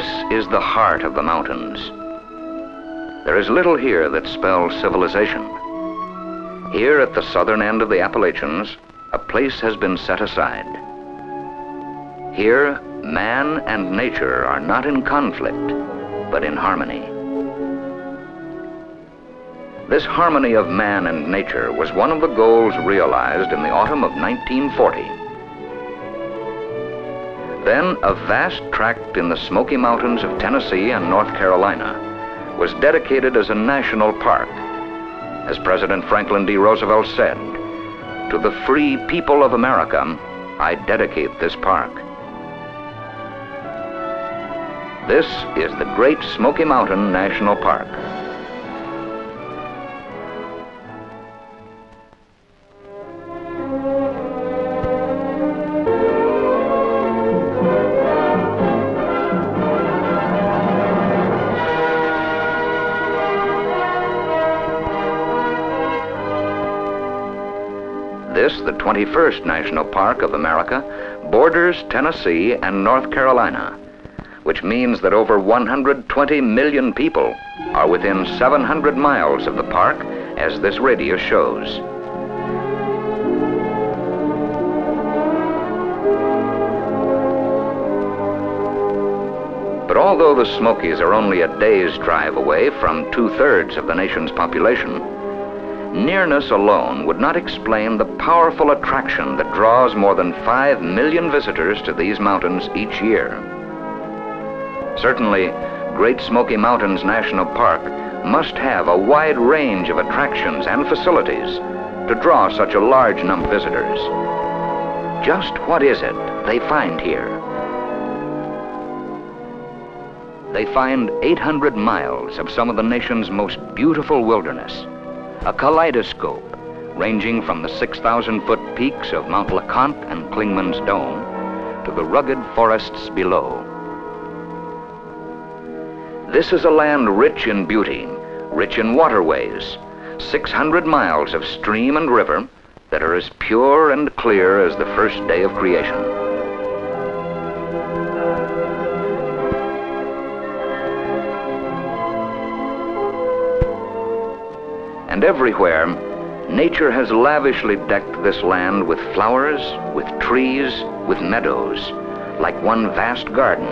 This is the heart of the mountains. There is little here that spells civilization. Here at the southern end of the Appalachians, a place has been set aside. Here, man and nature are not in conflict, but in harmony. This harmony of man and nature was one of the goals realized in the autumn of 1940. Then a vast tract in the Smoky Mountains of Tennessee and North Carolina was dedicated as a national park. As President Franklin D. Roosevelt said, "To the free people of America, I dedicate this park." This is the Great Smoky Mountain National Park. This, the 21st National Park of America, borders Tennessee and North Carolina, which means that over 120 million people are within 700 miles of the park, as this radius shows. But although the Smokies are only a day's drive away from 2/3 of the nation's population, nearness alone would not explain the powerful attraction that draws more than 5 million visitors to these mountains each year. Certainly, Great Smoky Mountains National Park must have a wide range of attractions and facilities to draw such a large number of visitors. Just what is it they find here? They find 800 miles of some of the nation's most beautiful wilderness, a kaleidoscope ranging from the 6,000-foot peaks of Mount LeConte and Clingman's Dome to the rugged forests below. This is a land rich in beauty, rich in waterways, 600 miles of stream and river that are as pure and clear as the first day of creation. And everywhere, nature has lavishly decked this land with flowers, with trees, with meadows, like one vast garden.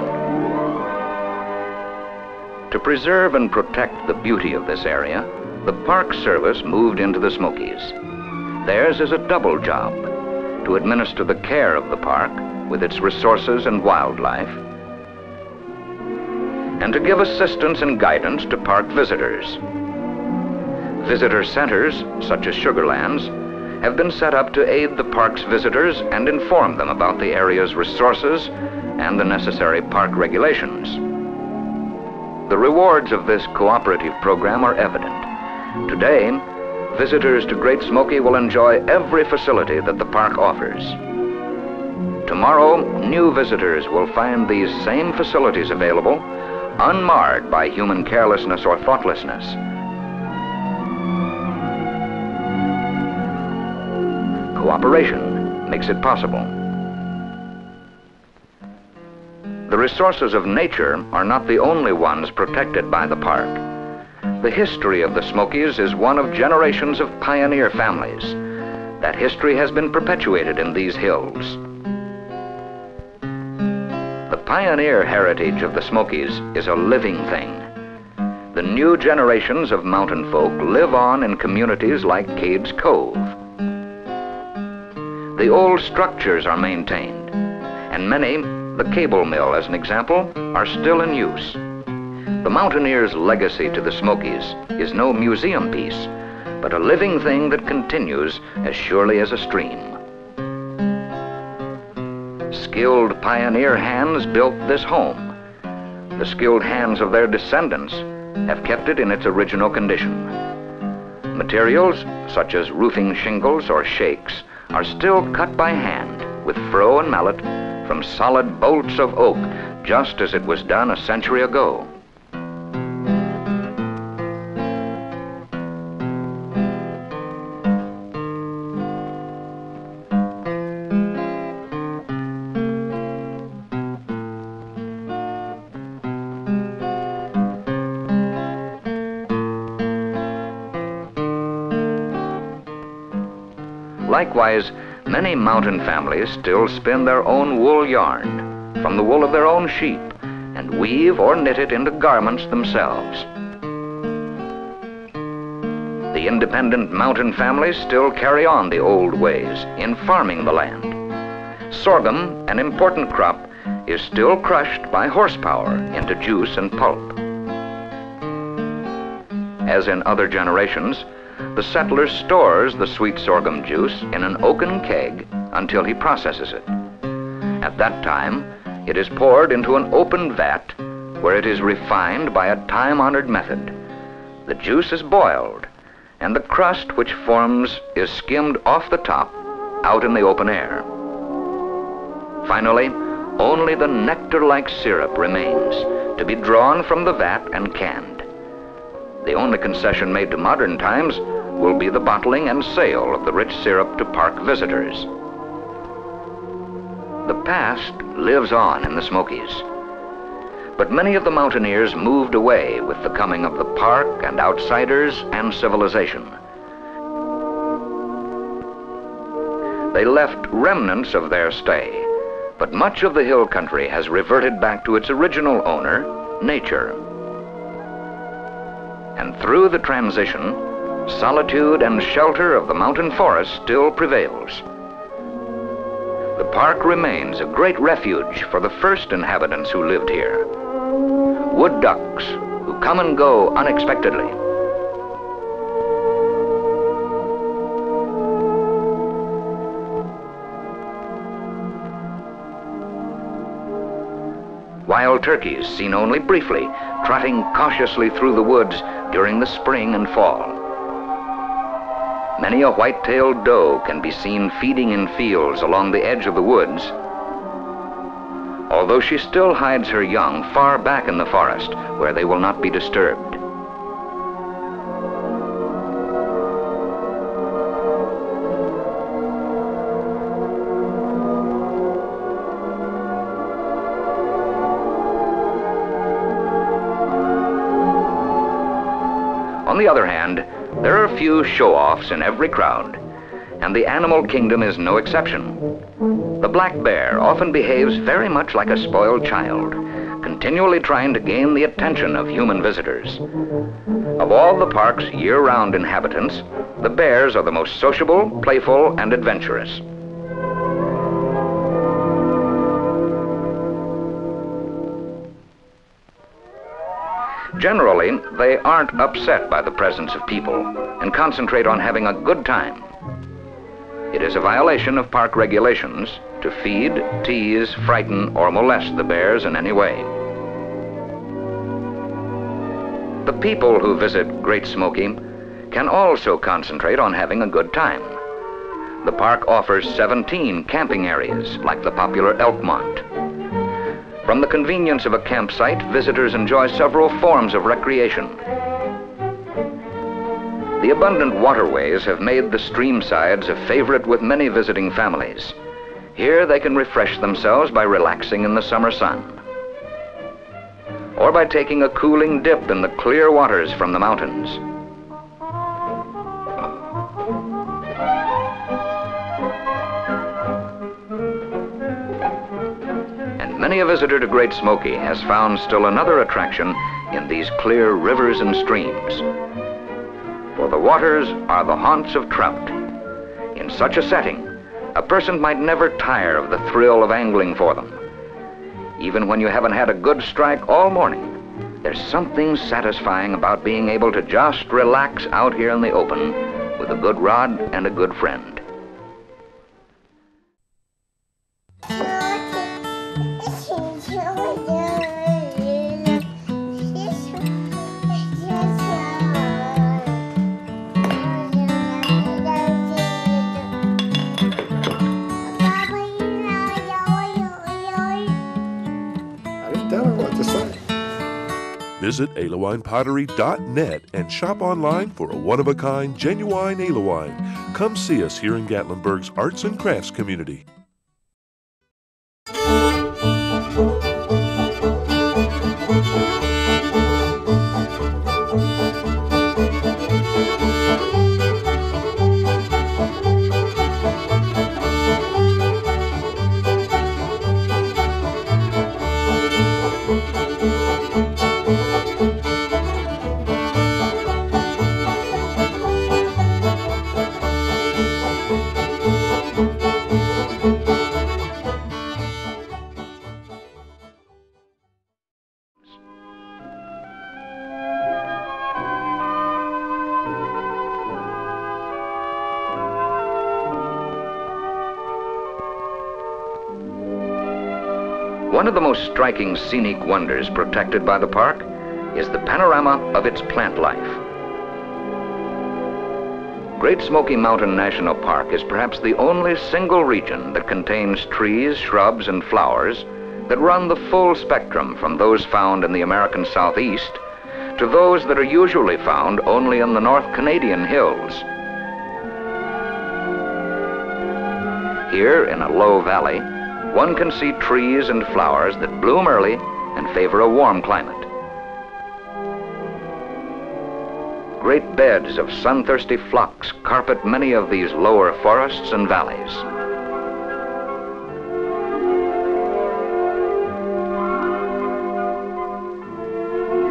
To preserve and protect the beauty of this area, the Park Service moved into the Smokies. Theirs is a double job: to administer the care of the park with its resources and wildlife, and to give assistance and guidance to park visitors. Visitor centers, such as Sugarlands, have been set up to aid the park's visitors and inform them about the area's resources and the necessary park regulations. The rewards of this cooperative program are evident. Today, visitors to Great Smoky will enjoy every facility that the park offers. Tomorrow, new visitors will find these same facilities available, unmarred by human carelessness or thoughtlessness. Cooperation makes it possible. The resources of nature are not the only ones protected by the park. The history of the Smokies is one of generations of pioneer families. That history has been perpetuated in these hills. The pioneer heritage of the Smokies is a living thing. The new generations of mountain folk live on in communities like Cades Cove. The old structures are maintained, and many, the cable mill as an example, are still in use. The mountaineer's legacy to the Smokies is no museum piece, but a living thing that continues as surely as a stream. Skilled pioneer hands built this home. The skilled hands of their descendants have kept it in its original condition. Materials, such as roofing shingles or shakes, are still cut by hand with froe and mallet from solid bolts of oak, just as it was done a century ago. Likewise, many mountain families still spin their own wool yarn from the wool of their own sheep and weave or knit it into garments themselves. The independent mountain families still carry on the old ways in farming the land. Sorghum, an important crop, is still crushed by horsepower into juice and pulp. As in other generations, the settler stores the sweet sorghum juice in an oaken keg until he processes it. At that time, it is poured into an open vat where it is refined by a time-honored method. The juice is boiled, and the crust which forms is skimmed off the top out in the open air. Finally, only the nectar-like syrup remains to be drawn from the vat and canned. The only concession made to modern times will be the bottling and sale of the rich syrup to park visitors. The past lives on in the Smokies, but many of the mountaineers moved away with the coming of the park and outsiders and civilization. They left remnants of their stay, but much of the hill country has reverted back to its original owner, nature. And through the transition, solitude and shelter of the mountain forest still prevails. The park remains a great refuge for the first inhabitants who lived here. Wood ducks who come and go unexpectedly. Wild turkeys seen only briefly, trotting cautiously through the woods during the spring and fall. Many a white-tailed doe can be seen feeding in fields along the edge of the woods, although she still hides her young far back in the forest where they will not be disturbed. On the other hand, there are a few show-offs in every crowd, and the animal kingdom is no exception. The black bear often behaves very much like a spoiled child, continually trying to gain the attention of human visitors. Of all the park's year-round inhabitants, the bears are the most sociable, playful, and adventurous. Generally, they aren't upset by the presence of people and concentrate on having a good time. It is a violation of park regulations to feed, tease, frighten, or molest the bears in any way. The people who visit Great Smoky can also concentrate on having a good time. The park offers 17 camping areas, like the popular Elkmont. From the convenience of a campsite, visitors enjoy several forms of recreation. The abundant waterways have made the stream sides a favorite with many visiting families. Here they can refresh themselves by relaxing in the summer sun, or by taking a cooling dip in the clear waters from the mountains. Many a visitor to Great Smoky has found still another attraction in these clear rivers and streams. For the waters are the haunts of trout. In such a setting, a person might never tire of the thrill of angling for them. Even when you haven't had a good strike all morning, there's something satisfying about being able to just relax out here in the open with a good rod and a good friend. Visit alewinepottery.net and shop online for a one-of-a-kind, genuine alewine. Come see us here in Gatlinburg's arts and crafts community. One of the most striking scenic wonders protected by the park is the panorama of its plant life. Great Smoky Mountain National Park is perhaps the only single region that contains trees, shrubs, and flowers that run the full spectrum from those found in the American Southeast to those that are usually found only in the North Canadian hills. Here, in a low valley, one can see trees and flowers that bloom early and favor a warm climate. Great beds of sun-thirsty phlox carpet many of these lower forests and valleys.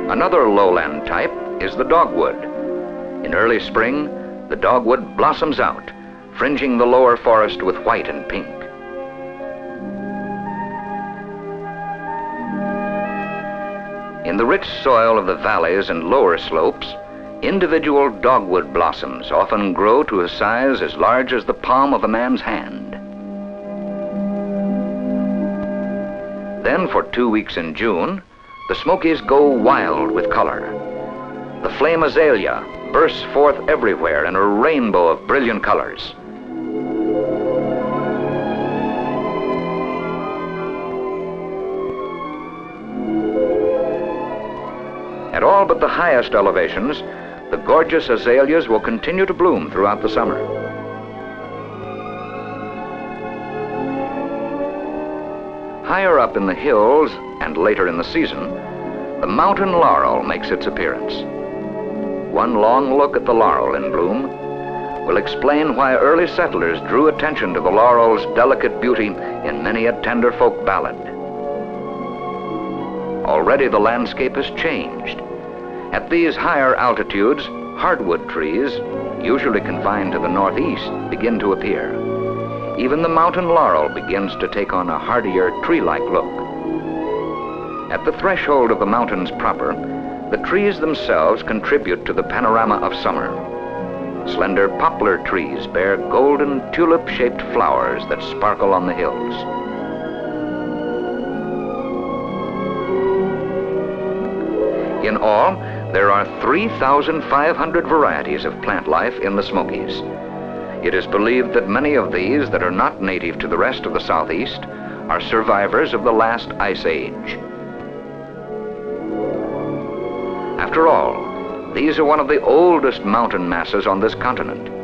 Another lowland type is the dogwood. In early spring, the dogwood blossoms out, fringing the lower forest with white and pink. In the rich soil of the valleys and lower slopes, individual dogwood blossoms often grow to a size as large as the palm of a man's hand. Then for 2 weeks in June, the Smokies go wild with color. The flame azalea bursts forth everywhere in a rainbow of brilliant colors. At all but the highest elevations, the gorgeous azaleas will continue to bloom throughout the summer. Higher up in the hills and later in the season, the mountain laurel makes its appearance. One long look at the laurel in bloom will explain why early settlers drew attention to the laurel's delicate beauty in many a tender folk ballad. Already the landscape has changed. At these higher altitudes, hardwood trees, usually confined to the northeast, begin to appear. Even the mountain laurel begins to take on a hardier, tree-like look. At the threshold of the mountains proper, the trees themselves contribute to the panorama of summer. Slender poplar trees bear golden tulip-shaped flowers that sparkle on the hills. In all, there are 3,500 varieties of plant life in the Smokies. It is believed that many of these that are not native to the rest of the Southeast are survivors of the last ice age. After all, these are one of the oldest mountain masses on this continent.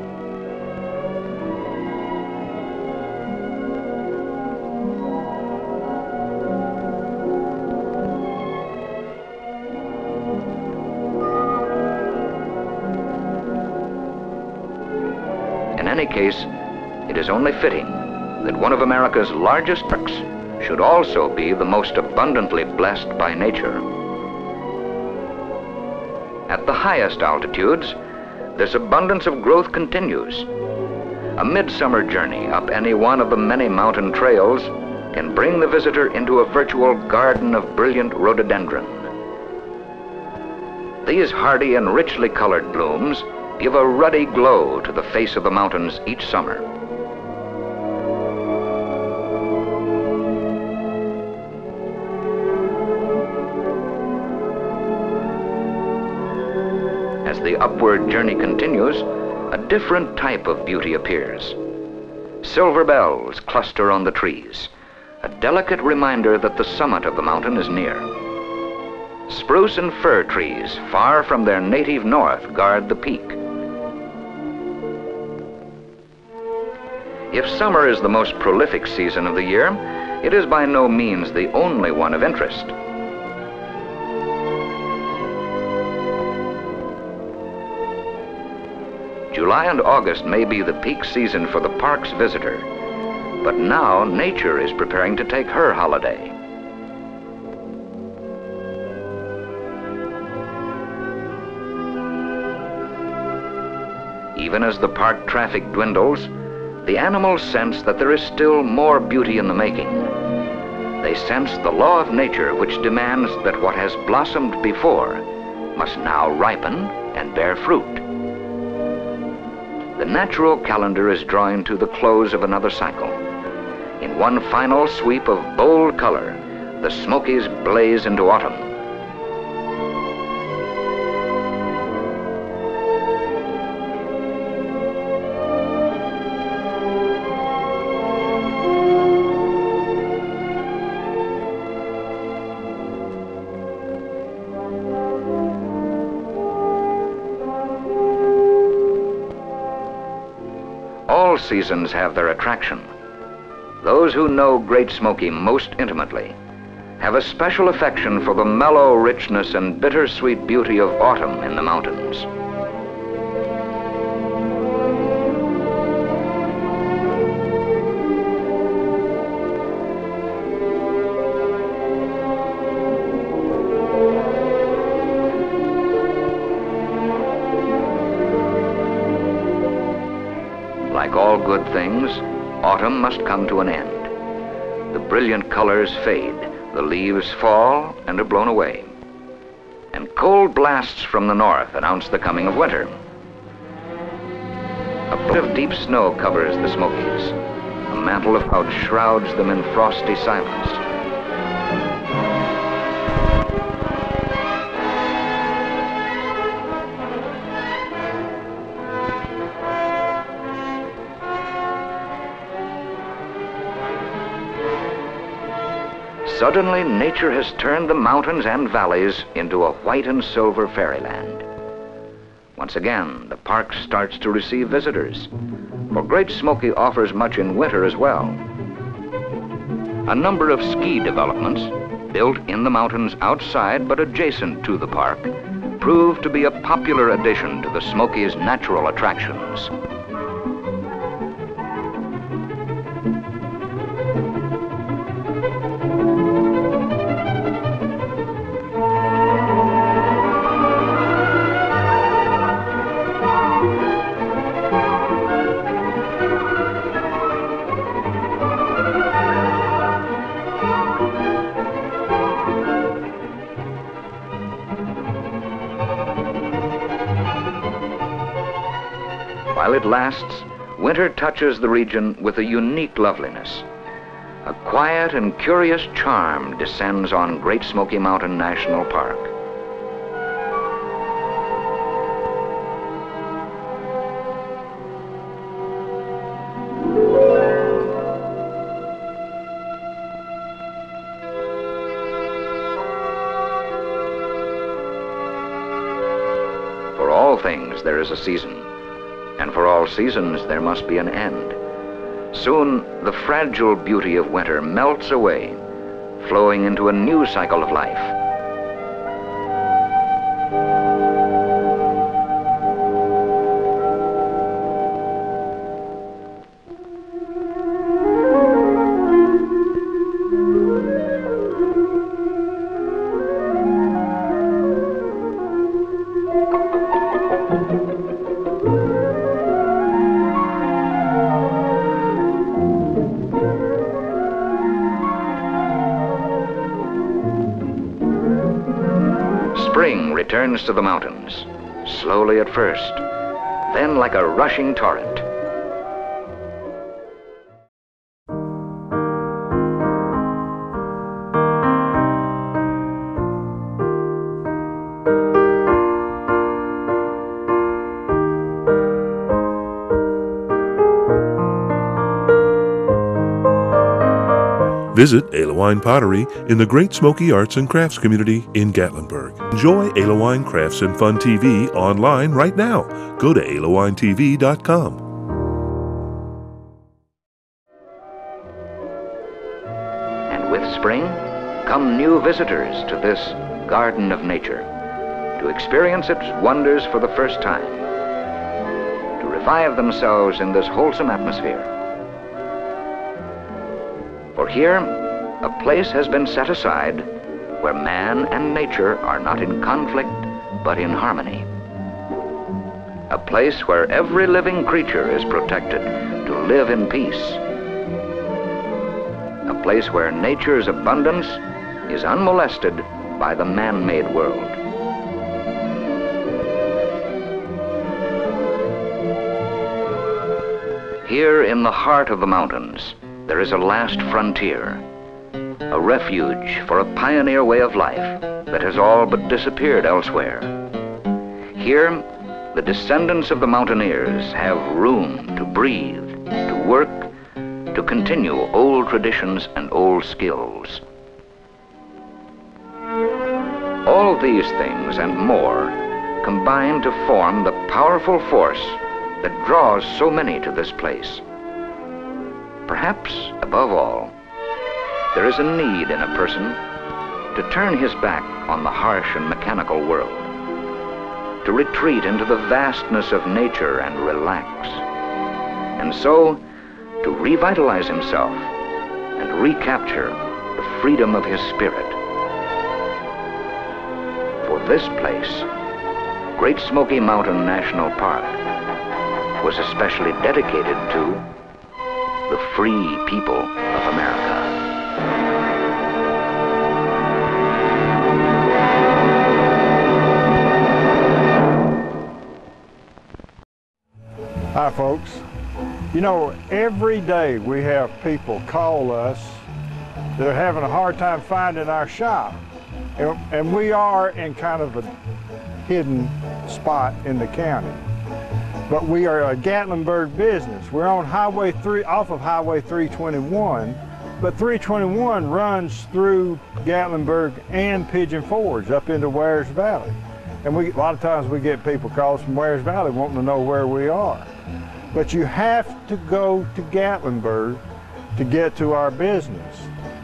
In any case, it is only fitting that one of America's largest parks should also be the most abundantly blessed by nature. At the highest altitudes, this abundance of growth continues. A midsummer journey up any one of the many mountain trails can bring the visitor into a virtual garden of brilliant rhododendron. These hardy and richly colored blooms give a ruddy glow to the face of the mountains each summer. As the upward journey continues, a different type of beauty appears. Silver bells cluster on the trees, a delicate reminder that the summit of the mountain is near. Spruce and fir trees, far from their native north, guard the peak. If summer is the most prolific season of the year, it is by no means the only one of interest. July and August may be the peak season for the park's visitor, but now nature is preparing to take her holiday. Even as the park traffic dwindles, the animals sense that there is still more beauty in the making. They sense the law of nature which demands that what has blossomed before must now ripen and bear fruit. The natural calendar is drawing to the close of another cycle. In one final sweep of bold color, the Smokies blaze into autumn. All seasons have their attraction. Those who know Great Smoky most intimately have a special affection for the mellow richness and bittersweet beauty of autumn in the mountains. Like all good things, autumn must come to an end. The brilliant colors fade, the leaves fall and are blown away. And cold blasts from the north announce the coming of winter. A bit of deep snow covers the Smokies. A mantle of cloud shrouds them in frosty silence. Suddenly, nature has turned the mountains and valleys into a white and silver fairyland. Once again, the park starts to receive visitors, for Great Smoky offers much in winter as well. A number of ski developments, built in the mountains outside but adjacent to the park, prove to be a popular addition to the Smokies' natural attractions. While it lasts, winter touches the region with a unique loveliness. A quiet and curious charm descends on Great Smoky Mountain National Park. For all things there is a season. And for all seasons, there must be an end. Soon, the fragile beauty of winter melts away, flowing into a new cycle of life. Spring returns to the mountains, slowly at first, then like a rushing torrent. Visit alewine Pottery in the Great Smoky Arts and Crafts community in Gatlinburg. Enjoy Alewine Crafts and Fun TV online right now. Go to alewinetv.com. And with spring come new visitors to this garden of nature, to experience its wonders for the first time, to revive themselves in this wholesome atmosphere. For here, a place has been set aside where man and nature are not in conflict, but in harmony. A place where every living creature is protected to live in peace. A place where nature's abundance is unmolested by the man-made world. Here in the heart of the mountains, there is a last frontier, a refuge for a pioneer way of life that has all but disappeared elsewhere. Here, the descendants of the mountaineers have room to breathe, to work, to continue old traditions and old skills. All these things and more combine to form the powerful force that draws so many to this place. Perhaps, above all, there is a need in a person to turn his back on the harsh and mechanical world, to retreat into the vastness of nature and relax, and so to revitalize himself and recapture the freedom of his spirit. For this place, Great Smoky Mountain National Park, was especially dedicated to the free people of America. Hi folks. You know, every day we have people call us that are having a hard time finding our shop. And we are in kind of a hidden spot in the county. But we are a Gatlinburg business. We're on Highway 3, off of Highway 321, but 321 runs through Gatlinburg and Pigeon Forge up into Wares Valley. And a lot of times we get people calls from Wares Valley wanting to know where we are. But you have to go to Gatlinburg to get to our business.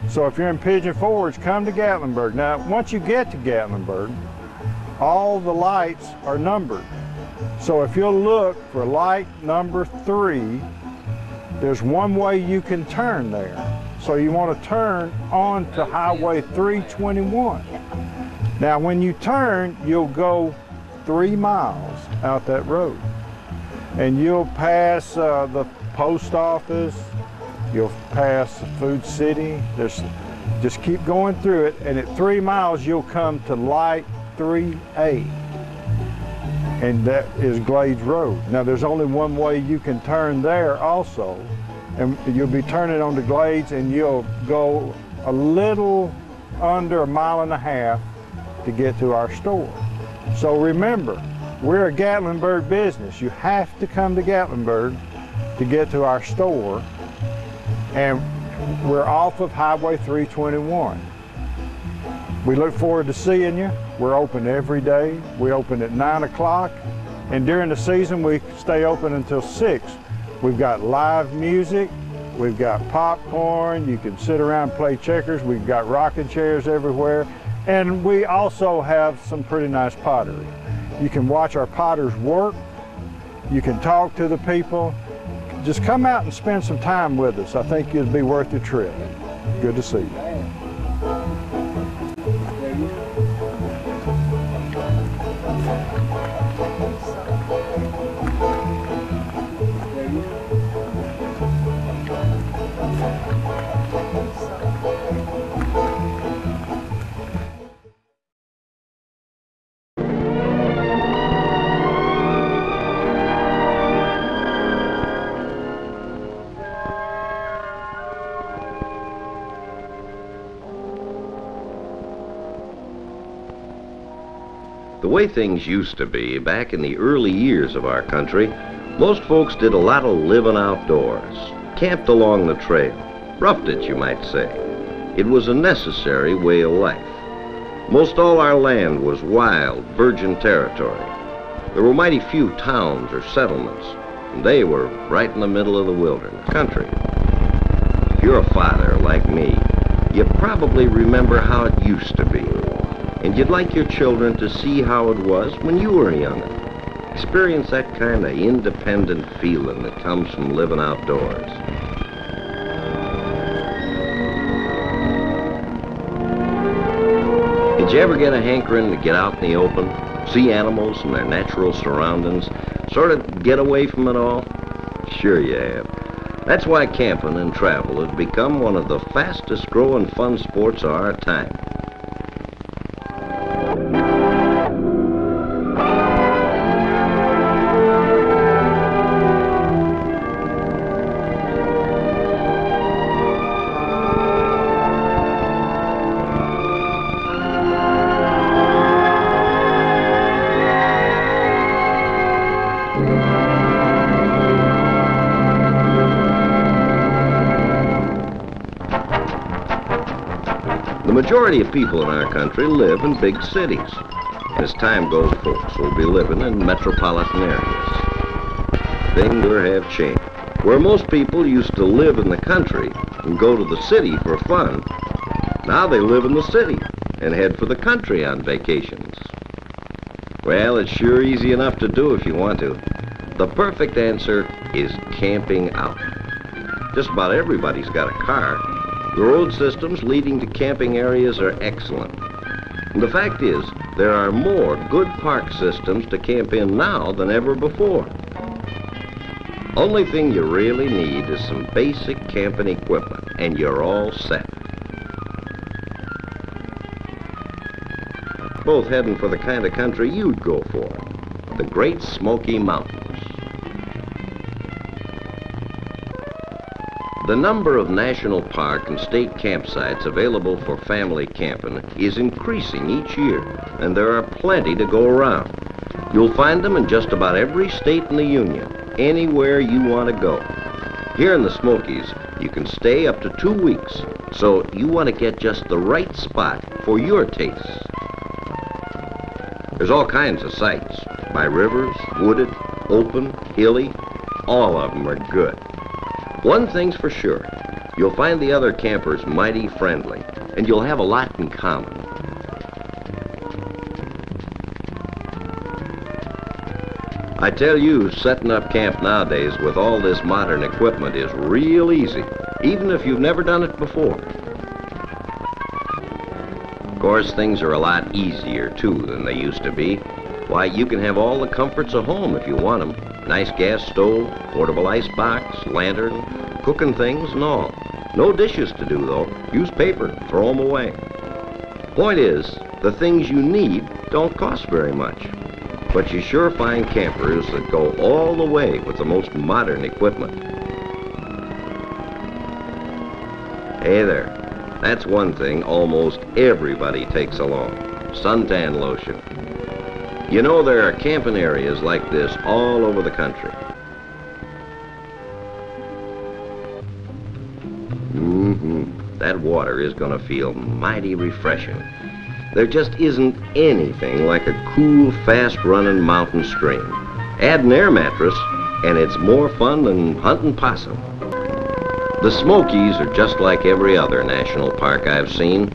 So if you're in Pigeon Forge, come to Gatlinburg. Now, once you get to Gatlinburg, all the lights are numbered. So if you'll look for light number 3, there's one way you can turn there. So you want to turn onto Highway 321. Now when you turn, you'll go 3 miles out that road. And you'll pass the post office, you'll pass Food City. Just keep going through it, and at 3 miles you'll come to light 3A. And that is Glades Road. Now there's only one way you can turn there also, and you'll be turning onto Glades, and you'll go a little under 1.5 miles to get to our store. So remember, we're a Gatlinburg business. You have to come to Gatlinburg to get to our store, and we're off of Highway 321. We look forward to seeing you. We're open every day. We open at 9 o'clock, and during the season we stay open until 6. We've got live music, we've got popcorn, you can sit around and play checkers, we've got rocking chairs everywhere, and we also have some pretty nice pottery. You can watch our potters work, you can talk to the people. Just come out and spend some time with us. I think it'll be worth your trip. Good to see you. The way things used to be back in the early years of our country, most folks did a lot of living outdoors, camped along the trail, roughed it, you might say. It was a necessary way of life. Most all our land was wild, virgin territory. There were mighty few towns or settlements, and they were right in the middle of the wilderness country. If you're a father like me, you probably remember how it used to be. And you'd like your children to see how it was when you were young. Experience that kind of independent feeling that comes from living outdoors. Did you ever get a hankering to get out in the open, see animals and their natural surroundings, sort of get away from it all? Sure you have. That's why camping and travel has become one of the fastest growing fun sports of our time. The majority of people in our country live in big cities. As time goes, folks will be living in metropolitan areas. Things have changed. Where most people used to live in the country and go to the city for fun, now they live in the city and head for the country on vacations. Well, it's sure easy enough to do if you want to. The perfect answer is camping out. Just about everybody's got a car. The road systems leading to camping areas are excellent. And the fact is, there are more good park systems to camp in now than ever before. Only thing you really need is some basic camping equipment, and you're all set. Both heading for the kind of country you'd go for, the Great Smoky Mountains. The number of national park and state campsites available for family camping is increasing each year, and there are plenty to go around. You'll find them in just about every state in the Union, anywhere you want to go. Here in the Smokies, you can stay up to 2 weeks, so you want to get just the right spot for your tastes. There's all kinds of sites, by rivers, wooded, open, hilly, all of them are good. One thing's for sure, you'll find the other campers mighty friendly, and you'll have a lot in common. I tell you, setting up camp nowadays with all this modern equipment is real easy, even if you've never done it before. Of course, things are a lot easier, too, than they used to be. Why, you can have all the comforts of home if you want them. Nice gas stove, portable icebox, lantern, cooking things and all. No dishes to do, though. Use paper, throw them away. Point is, the things you need don't cost very much. But you sure find campers that go all the way with the most modern equipment. Hey there. That's one thing almost everybody takes along. Suntan lotion. You know, there are camping areas like this all over the country. That water is going to feel mighty refreshing. There just isn't anything like a cool, fast-running mountain stream. Add an air mattress, and it's more fun than hunting possum. The Smokies are just like every other national park I've seen.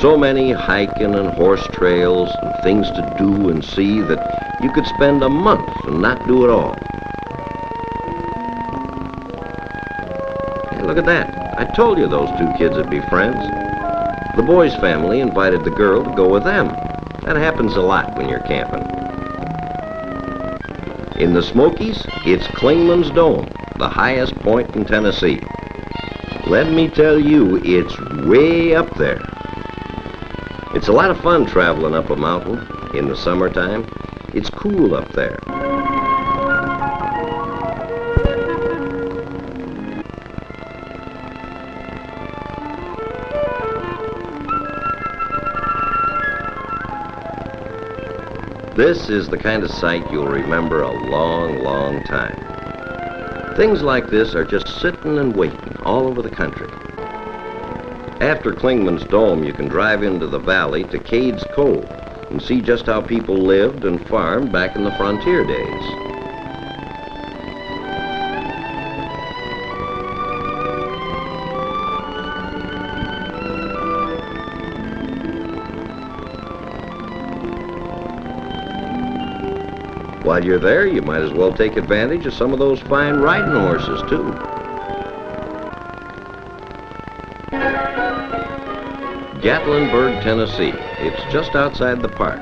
So many hiking and horse trails and things to do and see that you could spend a month and not do it all. Hey, look at that. I told you those two kids would be friends. The boy's family invited the girl to go with them. That happens a lot when you're camping. In the Smokies, it's Clingman's Dome, the highest point in Tennessee. Let me tell you, it's way up there. It's a lot of fun traveling up a mountain in the summertime. It's cool up there. This is the kind of sight you'll remember a long, long time. Things like this are just sitting and waiting all over the country. After Clingman's Dome, you can drive into the valley to Cades Cove and see just how people lived and farmed back in the frontier days. While you're there, you might as well take advantage of some of those fine riding horses, too. Gatlinburg, Tennessee. It's just outside the park.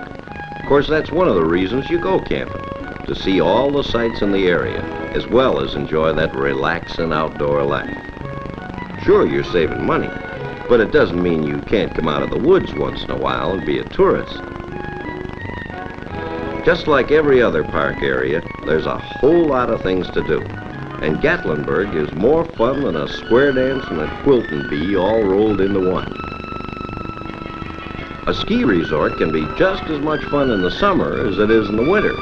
Of course, that's one of the reasons you go camping, to see all the sights in the area, as well as enjoy that relaxing outdoor life. Sure, you're saving money, but it doesn't mean you can't come out of the woods once in a while and be a tourist. Just like every other park area, there's a whole lot of things to do. And Gatlinburg is more fun than a square dance and a quilting bee all rolled into one. A ski resort can be just as much fun in the summer as it is in the winter.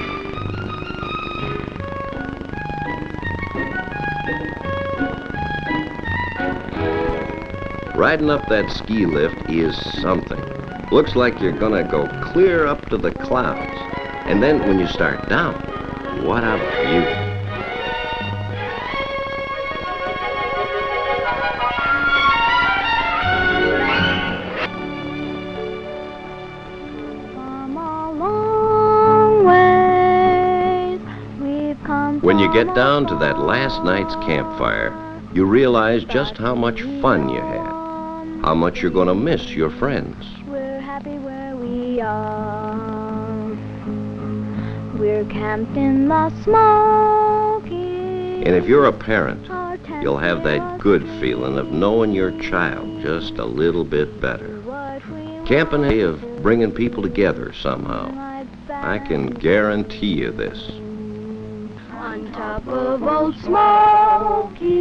Riding up that ski lift is something. Looks like you're gonna go clear up to the clouds. And then when you start down, what a view. When you get down to that last night's campfire, you realize just how much fun you had, how much you're going to miss your friends. We're happy where we are. We're camped in the Smokies. And if you're a parent, you'll have that good feeling of knowing your child just a little bit better. Camping is a way of bringing people together somehow. I can guarantee you this. On top of old Smokies.